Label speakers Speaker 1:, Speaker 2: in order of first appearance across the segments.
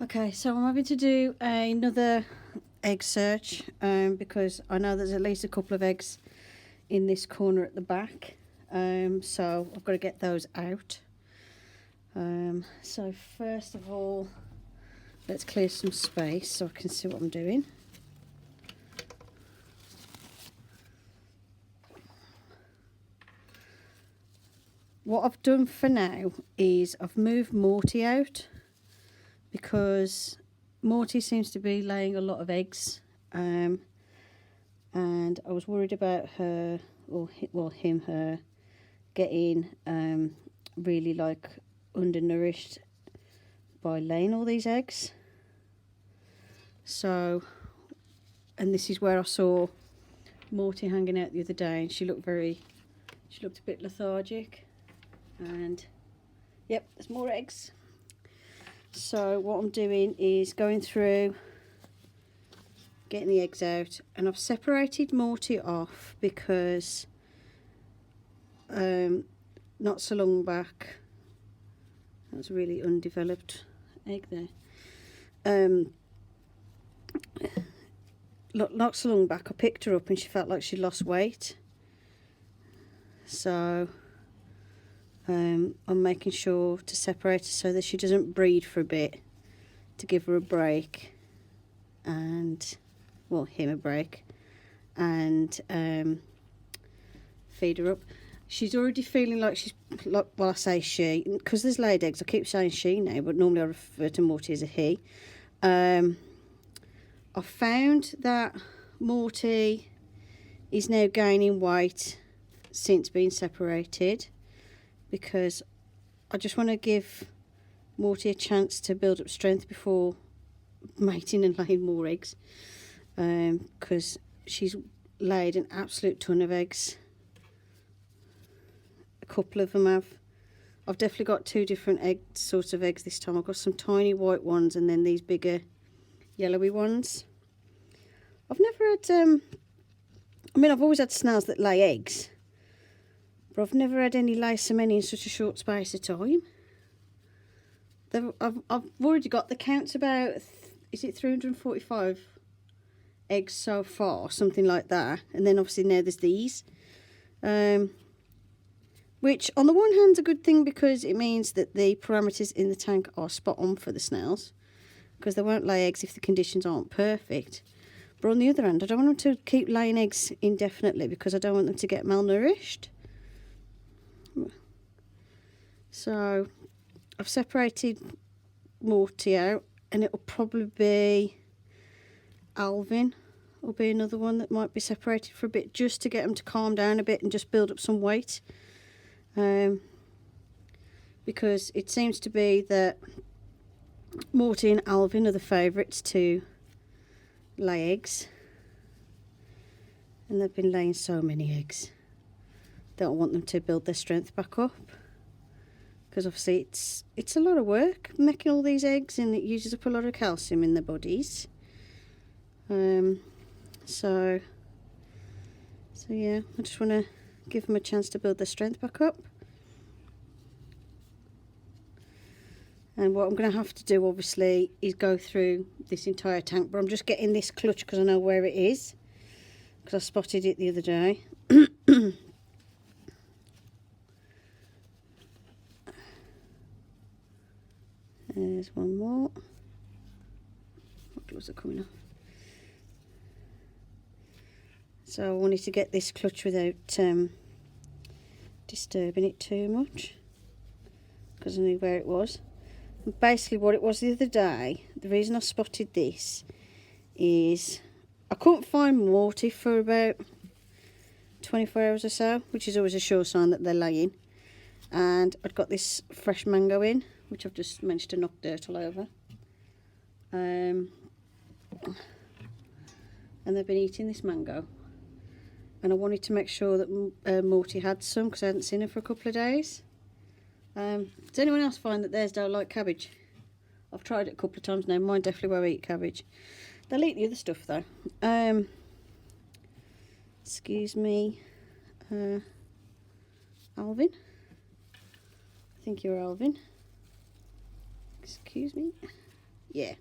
Speaker 1: Okay, so I'm having to do another egg search because I know there's at least a couple of eggs in this corner at the back. So I've got to get those out. So first of all, let's clear some space so I can see what I'm doing. What I've done for now is I've moved Morty out, because Morty seems to be laying a lot of eggs, and I was worried about her, or her, getting really like undernourished by laying all these eggs. So, and this is where I saw Morty hanging out the other day, and she looked a bit lethargic, and yep, there's more eggs. So what I'm doing is going through, getting the eggs out, and I've separated Morty off because not so long back, that was a really undeveloped egg there. Not so long back I picked her up and she felt like she lost weight, so I'm making sure to separate her so that she doesn't breed for a bit, to give her a break, and well, him a break, and feed her up. She's already feeling like she's, like, well, I say she because there's laid eggs, I keep saying she now, but normally I refer to Morty as a he. I found that Morty is now gaining weight since being separated, because I just want to give Morty a chance to build up strength before mating and laying more eggs, because she's laid an absolute ton of eggs. A couple of them I've definitely got two different sorts of eggs this time. I've got some tiny white ones and then these bigger yellowy ones. I've never had I've always had snails that lay eggs, but I've never had any lay so many in such a short space of time. I've already got the counts about, is it 345 eggs so far, something like that, and then obviously now there's these, which on the one hand is a good thing because it means that the parameters in the tank are spot on for the snails, because they won't lay eggs if the conditions aren't perfect. But on the other hand, I don't want them to keep laying eggs indefinitely because I don't want them to get malnourished. So I've separated Morty out, and it'll probably be Alvin will be another one that might be separated for a bit, just to get them to calm down a bit and just build up some weight, because it seems to be that Morty and Alvin are the favourites to lay eggs, and they've been laying so many eggs that I want them to build their strength back up, because obviously it's a lot of work making all these eggs, and it uses up a lot of calcium in their bodies. So yeah, I just want to give them a chance to build their strength back up. And what I'm going to have to do, obviously, is go through this entire tank. But I'm just getting this clutch because I know where it is, because I spotted it the other day. There's one more. What gloves are coming off? So I wanted to get this clutch without disturbing it too much, because I knew where it was. And basically what it was the other day, the reason I spotted this is I couldn't find Morty for about 24 hours or so, which is always a sure sign that they're laying. And I'd got this fresh mango in, which I've just managed to knock dirt all over. And they've been eating this mango. And I wanted to make sure that Morty had some, because I hadn't seen her for a couple of days. Does anyone else find that theirs don't like cabbage? I've tried it a couple of times now. Mine definitely won't eat cabbage. They'll eat the other stuff though. Excuse me, Alvin. I think you're Alvin. Excuse me. yeah.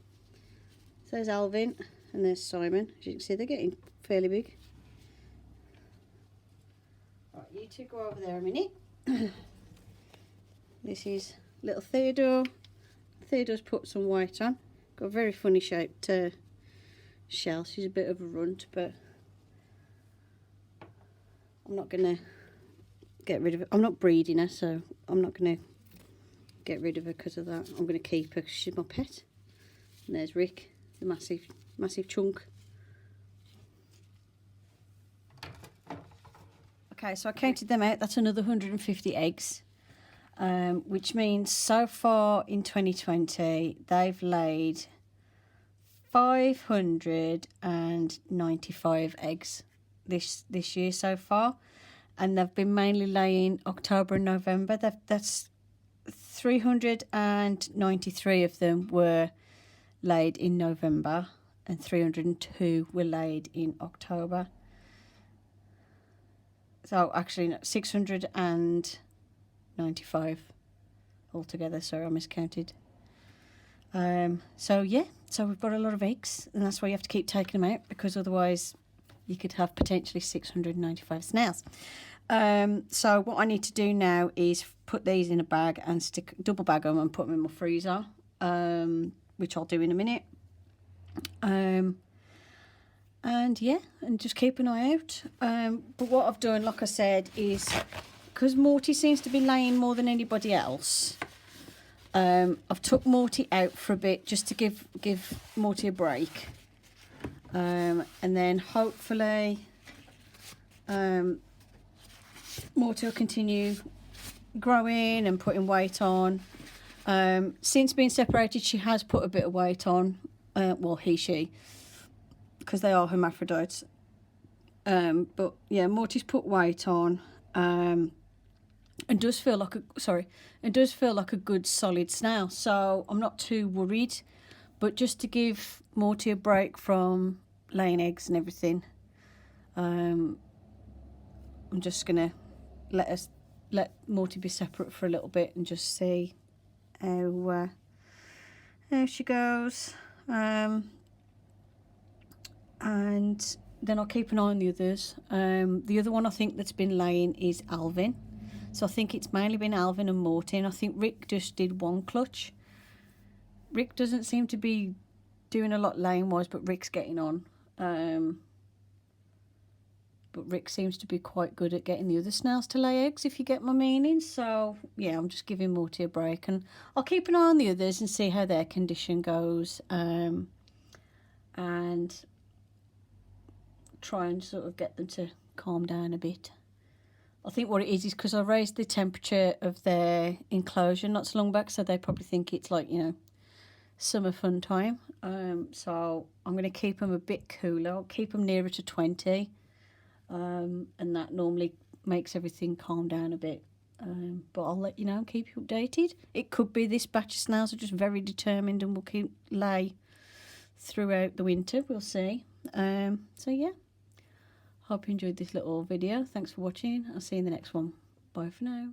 Speaker 1: So there's Alvin and there's Simon. As you can see, they're getting fairly big. Right, you two go over there a minute. This is little Theodore. Theodore's put some white on. Got a very funny shaped shell. She's a bit of a runt, but I'm not gonna get rid of it. I'm not breeding her, so I'm not gonna get rid of her because of that. I'm gonna keep her because she's my pet. And there's Rick, the massive chunk. Okay, so I counted them out. That's another 150 eggs, which means so far in 2020 they've laid 595 eggs this year so far, and they've been mainly laying October and November. That's 393 of them were laid in November and 302 were laid in October. So actually, no, 695 altogether. Sorry, I miscounted. So yeah, so we've got a lot of eggs, and that's why you have to keep taking them out, because otherwise you could have potentially 695 snails. So what I need to do now is put these in a bag and double bag them and put them in my freezer, which I'll do in a minute. And yeah, and just keep an eye out. But what I've done, like I said, is because Morty seems to be laying more than anybody else, I've took Morty out for a bit just to give Morty a break, and then hopefully Morty will continue growing and putting weight on. Since being separated, she has put a bit of weight on. Well, she, because they are hermaphrodites. But yeah, Morty's put weight on, and does feel like a good solid snail. So I'm not too worried. But just to give Morty a break from laying eggs and everything, I'm just gonna let Morty be separate for a little bit and just see how she goes. And then I'll keep an eye on the others. The other one I think that's been laying is Alvin. So I think it's mainly been Alvin and Morty, and I think Rick just did one clutch. Rick doesn't seem to be doing a lot laying wise, but Rick's getting on. But Rick seems to be quite good at getting the other snails to lay eggs, if you get my meaning. So yeah, I'm just giving Morty a break, and I'll keep an eye on the others and see how their condition goes, and try and sort of get them to calm down a bit. I think what it is because I raised the temperature of their enclosure not so long back, so they probably think it's like, summer fun time. So I'm going to keep them a bit cooler. I'll keep them nearer to 20, and that normally makes everything calm down a bit. But I'll let you know and keep you updated. It could be this batch of snails are just very determined and will keep lay throughout the winter. We'll see. So yeah, hope you enjoyed this little video. Thanks for watching. I'll see you in the next one. Bye for now.